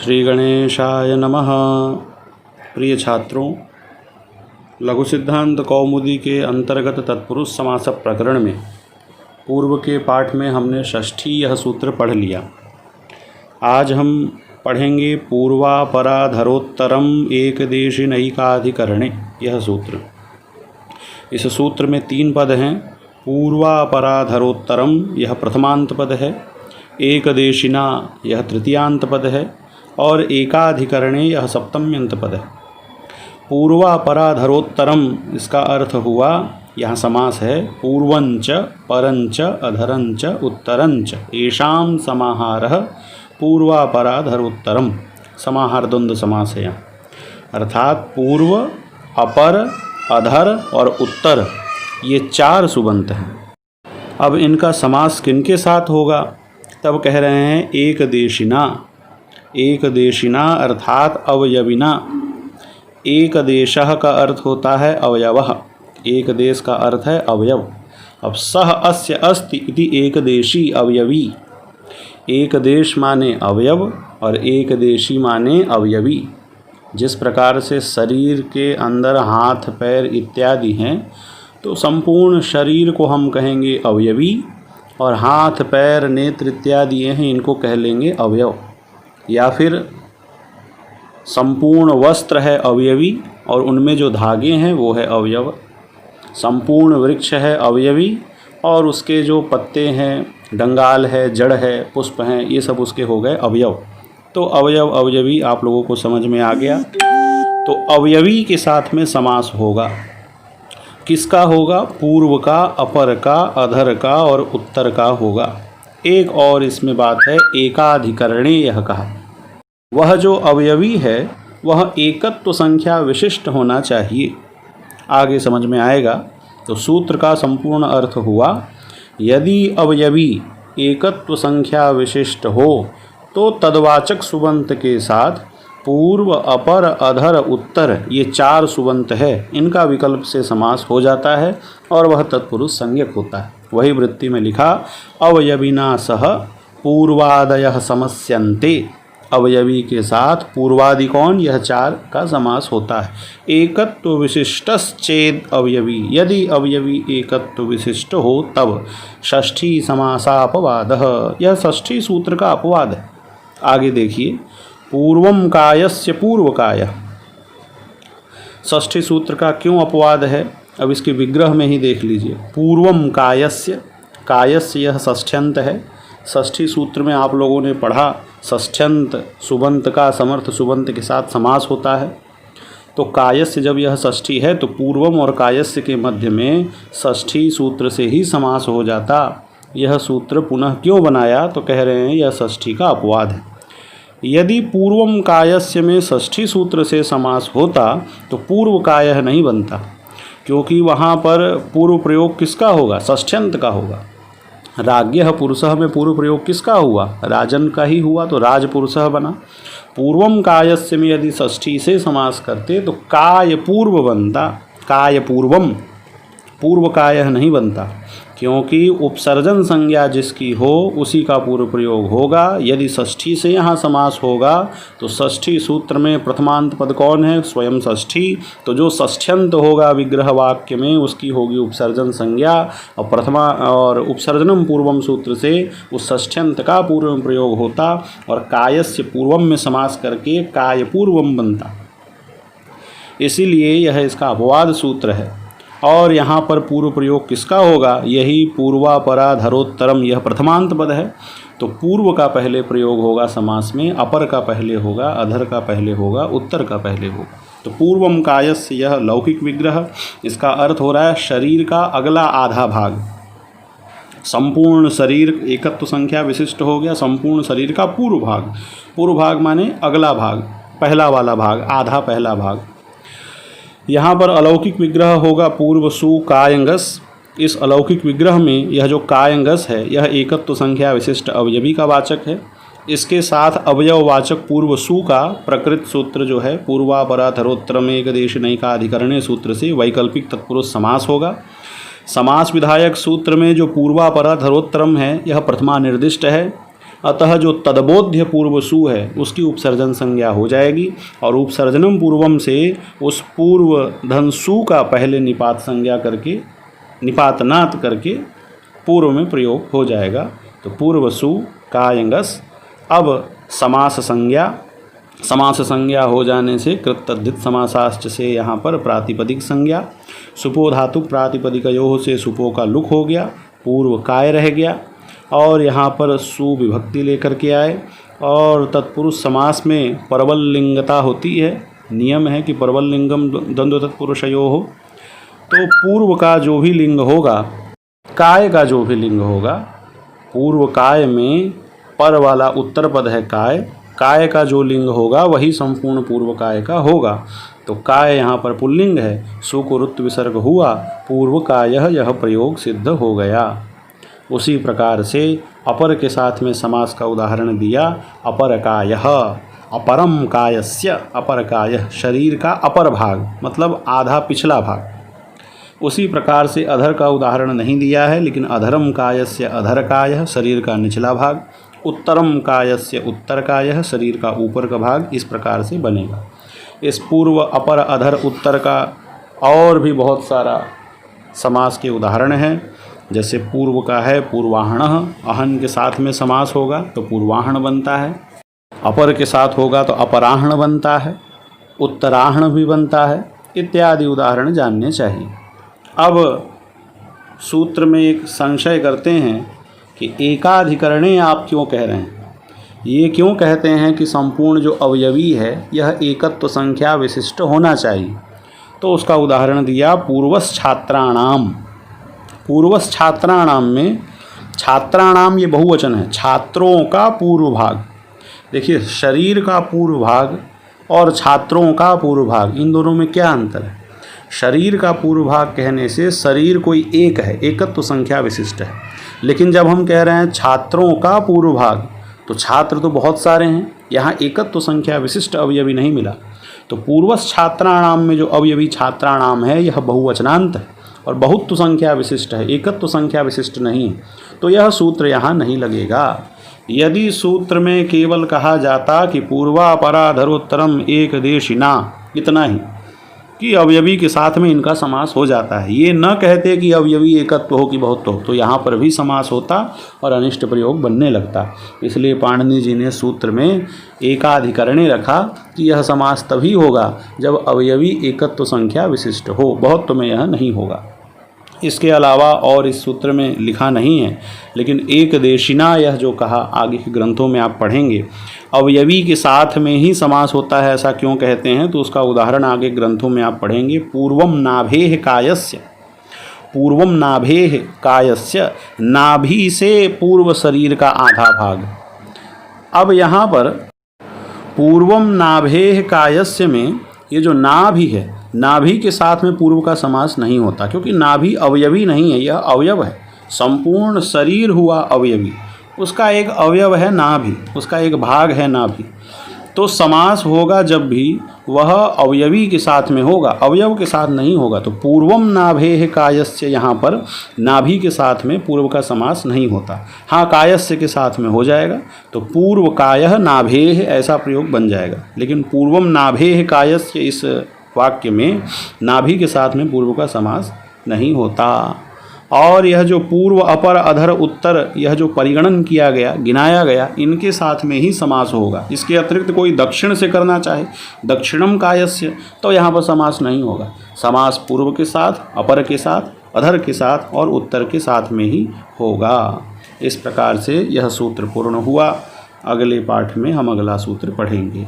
श्री गणेशाय नमः। प्रिय छात्रों, लघु सिद्धांत कौमुदी के अंतर्गत तत्पुरुष समास प्रकरण में पूर्व के पाठ में हमने षष्ठी यह सूत्र पढ़ लिया। आज हम पढ़ेंगे पूर्वापराधरोत्तरम एकदेशिनैकाधिकरणे यह सूत्र। इस सूत्र में 3 पद हैं। पूर्वापराधरोत्तरम यह प्रथमांत पद है, एकदेशिना यह तृतीयांत पद है और एकाधिकरणे यह सप्तम्यंत पद है। पूर्वापराधरोत्तरम इसका अर्थ हुआ, यहाँ समास है पूर्वंच परंच अधरंच उत्तरंच येषां समाहारः पूर्वापराधरोत्तरम। समाहार द्वंद्व समास है यहाँ, अर्थात पूर्व, अपर, अधर और उत्तर ये 4 सुबंत हैं। अब इनका समास किनके साथ होगा? तब कह रहे हैं एकदेशिना। एकदेशिना अर्थात अवयविना। एक देशः का अर्थ होता है अवयवः, एक देश का अर्थ है अवयव। अब सह अस्य अस्ति इति एकदेशी अवयवी। एक देश माने अवयव और एक देशी माने अवयवी। जिस प्रकार से शरीर के अंदर हाथ पैर इत्यादि हैं, तो संपूर्ण शरीर को हम कहेंगे अवयवी, और हाथ पैर नेत्र इत्यादि हैं इनको कह लेंगे अवयव। या फिर संपूर्ण वस्त्र है अवयवी और उनमें जो धागे हैं वो है अवयव। संपूर्ण वृक्ष है अवयवी और उसके जो पत्ते हैं, डंगाल है, जड़ है, पुष्प हैं, ये सब उसके हो गए अवयव। तो अवयव अवयवी आप लोगों को समझ में आ गया। तो अवयवी के साथ में समास होगा। किसका होगा? पूर्व का, अपर का, अधर का और उत्तर का होगा। एक और इसमें बात है, एकाधिकरणे यह कहा। वह जो अवयवी है वह एकत्व संख्या विशिष्ट होना चाहिए। आगे समझ में आएगा। तो सूत्र का संपूर्ण अर्थ हुआ, यदि अवयवी एकत्व संख्या विशिष्ट हो तो तद्वाचक सुबंत के साथ पूर्व, अपर, अधर, उत्तर ये 4 सुबंत है, इनका विकल्प से समास हो जाता है और वह तत्पुरुष संज्ञक होता है। वही वृत्ति में लिखा, अवयविना सह पूर्वादयः समस्यन्ते। अवयवी के साथ पूर्वादि कौन? यह 4 का समास होता है। एकत्व विशिष्टश्चेद अवयवी, यदि अवयवी एकत्व विशिष्ट हो तब षष्ठी समासापवादः, यह षष्ठी सूत्र का अपवाद है। आगे देखिए, पूर्वम कायस्य पूर्वकाय। षष्ठी सूत्र का क्यों अपवाद है? अब इसके विग्रह में ही देख लीजिए। पूर्वम कायस्य, कायस्य यह षष्ठ्यंत है। षष्ठी सूत्र में आप लोगों ने पढ़ा, षष्ठ्यंत सुबंत का समर्थ सुबंत के साथ समास होता है। तो कायस्य जब यह षष्ठी है तो पूर्वम और कायस्य के मध्य में षष्ठी सूत्र से ही समास हो जाता। यह सूत्र पुनः क्यों बनाया? तो कह रहे हैं यह षष्ठी का अपवाद है। यदि पूर्वम कायस्य में षष्ठी सूत्र से समास होता तो पूर्व कायः नहीं बनता, क्योंकि वहाँ पर पूर्व प्रयोग किसका होगा? षष्ठ्यंत का होगा। राज्ञः पुरुषः में पूर्व प्रयोग किसका हुआ? राजन का ही हुआ, तो राजपुरुषः बना। पूर्वम कायस्य में यदि षष्ठी से समास करते तो काय पूर्व बनता, काय पूर्वम, पूर्व कायः नहीं बनता, क्योंकि उपसर्जन संज्ञा जिसकी हो उसी का पूर्व प्रयोग होगा। यदि षष्ठी से यहाँ समास होगा तो षष्ठी सूत्र में प्रथमांत पद कौन है? स्वयं षष्ठी। तो जो षष्ठ्यंत होगा विग्रह वाक्य में उसकी होगी उपसर्जन संज्ञा, और प्रथमा और उपसर्जनम पूर्वम सूत्र से उस षष्ठ्यंत का पूर्व प्रयोग होता और कायस्य पूर्वम में समास करके काय पूर्वम बनता। इसीलिए यह इसका अपवाद सूत्र है। और यहाँ पर पूर्व प्रयोग किसका होगा? यही पूर्वापराधरोत्तरम, यह प्रथमांत पद है। तो पूर्व का पहले प्रयोग होगा समास में, अपर का पहले होगा, अधर का पहले होगा, उत्तर का पहले होगा। तो पूर्वम कायस्य यह लौकिक विग्रह, इसका अर्थ हो रहा है शरीर का अगला आधा भाग। संपूर्ण शरीर एकत्व संख्या विशिष्ट हो गया, संपूर्ण शरीर का पूर्व भाग। पूर्व भाग माने अगला भाग, पहला वाला भाग, आधा पहला भाग। यहाँ पर अलौकिक विग्रह होगा पूर्व सु कायंगस। इस अलौकिक विग्रह में यह जो कायंगस है यह एकत्व संख्या विशिष्ट अवयवी का वाचक है। इसके साथ अवयववाचक पूर्व सु का प्रकृत सूत्र जो है पूर्वापराधरोत्तरम एकदेशिनैकाधिकरणे सूत्र से वैकल्पिक तत्पुरुष समास होगा। समास विधायक सूत्र में जो पूर्वापराधरोत्तरम है यह प्रथमा निर्दिष्ट है अतः जो तदबोध्य पूर्व सु है उसकी उपसर्जन संज्ञा हो जाएगी और उपसर्जनम पूर्वम से उस पूर्व धनसु का पहले निपात संज्ञा करके निपातनात् करके पूर्व में प्रयोग हो जाएगा। तो पूर्वसु कायंगस। अब समास संज्ञा हो जाने से कृतद्धित समासाश्च से यहाँ पर प्रातिपदिक संज्ञा। सुपो धातु प्रातिपदिकयोः से सुपो का लुक हो गया, पूर्व काय रह गया और यहाँ पर सु विभक्ति लेकर के आए। और तत्पुरुष समास में परवल लिंगता होती है, नियम है कि परवल लिंगम द्वंद्व तत्पुरुषयोः। तो पूर्व का जो भी लिंग होगा, काय का जो भी लिंग होगा, पूर्व काय में पर वाला उत्तर पद है काय, काय का जो लिंग होगा वही संपूर्ण पूर्व काय का होगा। तो काय यहाँ पर पुल्लिंग है, सु को रुत्व विसर्ग हुआ, पूर्व कायः यह प्रयोग सिद्ध हो गया। उसी प्रकार से अपर के साथ में समास का उदाहरण दिया, अपर कायः, अपरम कायस्य, अपर कायः शरीर का अपर भाग मतलब आधा पिछला भाग। उसी प्रकार से अधर का उदाहरण नहीं दिया है, लेकिन अधरम कायस्य अधर कायः शरीर का निचला भाग, उत्तरम कायस्य उत्तर कायः शरीर का ऊपर का भाग, इस प्रकार से बनेगा। इस पूर्व अपर अधर उत्तर का और भी बहुत सारा समास के उदाहरण हैं। जैसे पूर्व का है पूर्वाहणः, अहन के साथ में समास होगा तो पूर्वाहण बनता है, अपर के साथ होगा तो अपराहण बनता है, उत्तराहण भी बनता है, इत्यादि उदाहरण जानने चाहिए। अब सूत्र में एक संशय करते हैं कि एकाधिकरणे आप क्यों कह रहे हैं, ये क्यों कहते हैं कि संपूर्ण जो अवयवी है यह एकत्व संख्या विशिष्ट होना चाहिए। तो उसका उदाहरण दिया पूर्वस् छात्राणाम। पूर्वस् छात्राणाम में छात्राणाम ये बहुवचन है, छात्रों का पूर्व भाग। देखिए शरीर का पूर्व भाग और छात्रों का पूर्व भाग, इन दोनों में क्या अंतर है। शरीर का पूर्व भाग कहने से शरीर कोई एक है, एकत्व संख्या विशिष्ट है, लेकिन जब हम कह रहे हैं छात्रों का पूर्व भाग तो छात्र तो बहुत सारे हैं, यहाँ एकत्व संख्या विशिष्ट अवयवी नहीं मिला। तो पूर्वस् छात्राणाम में जो अवयवी छात्राणाम है यह बहुवचनांत है और बहुत्व संख्या विशिष्ट है, एकत्व संख्या विशिष्ट नहीं है, तो यह सूत्र यहाँ नहीं लगेगा। यदि सूत्र में केवल कहा जाता कि पूर्वापराधरोत्तरम एक देशिना, इतना ही कि अवयवी के साथ में इनका समास हो जाता है, ये न कहते कि अवयवी एकत्व हो कि बहुत्व हो, तो यहाँ पर भी समास होता और अनिष्ट प्रयोग बनने लगता। इसलिए पाणिनि जी ने सूत्र में एकाधिकरणे रखा कि यह समास तभी होगा जब अवयवी एकत्व संख्या विशिष्ट हो, बहुत्व में यह नहीं होगा। इसके अलावा और इस सूत्र में लिखा नहीं है, लेकिन एक देशिना यह जो कहा आगे के ग्रंथों में आप पढ़ेंगे, अवयवी के साथ में ही समास होता है, ऐसा क्यों कहते हैं, तो उसका उदाहरण आगे ग्रंथों में आप पढ़ेंगे। पूर्वम नाभेः कायस्य, पूर्वम नाभेः कायस्य, नाभि से पूर्व शरीर का आधा भाग। अब यहाँ पर पूर्वम नाभेः कायस्य में ये जो नाभि है, नाभि के साथ में पूर्व का समास नहीं होता, क्योंकि नाभि अवयवी नहीं है, यह अवयव है। संपूर्ण शरीर हुआ अवयवी, उसका एक अवयव है नाभि, उसका एक भाग है नाभि। तो समास होगा जब भी वह अवयवी के साथ में होगा, अवयव के साथ नहीं होगा। तो पूर्वम नाभेः कायस्य, यहाँ पर नाभि के साथ में पूर्व का समास नहीं होता। हाँ, कायस्य के साथ में हो जाएगा तो पूर्व कायः नाभेः ऐसा प्रयोग बन जाएगा, लेकिन पूर्वम नाभेः कायस्य इस वाक्य में नाभि के साथ में पूर्व का समास नहीं होता। और यह जो पूर्व अपर अधर उत्तर, यह जो परिगणन किया गया, गिनाया गया, इनके साथ में ही समास होगा। इसके अतिरिक्त कोई दक्षिण से करना चाहे, दक्षिणम कायस्य, तो यहाँ पर समास नहीं होगा। समास पूर्व के साथ, अपर के साथ, अधर के साथ और उत्तर के साथ में ही होगा। इस प्रकार से यह सूत्र पूर्ण हुआ। अगले पाठ में हम अगला सूत्र पढ़ेंगे।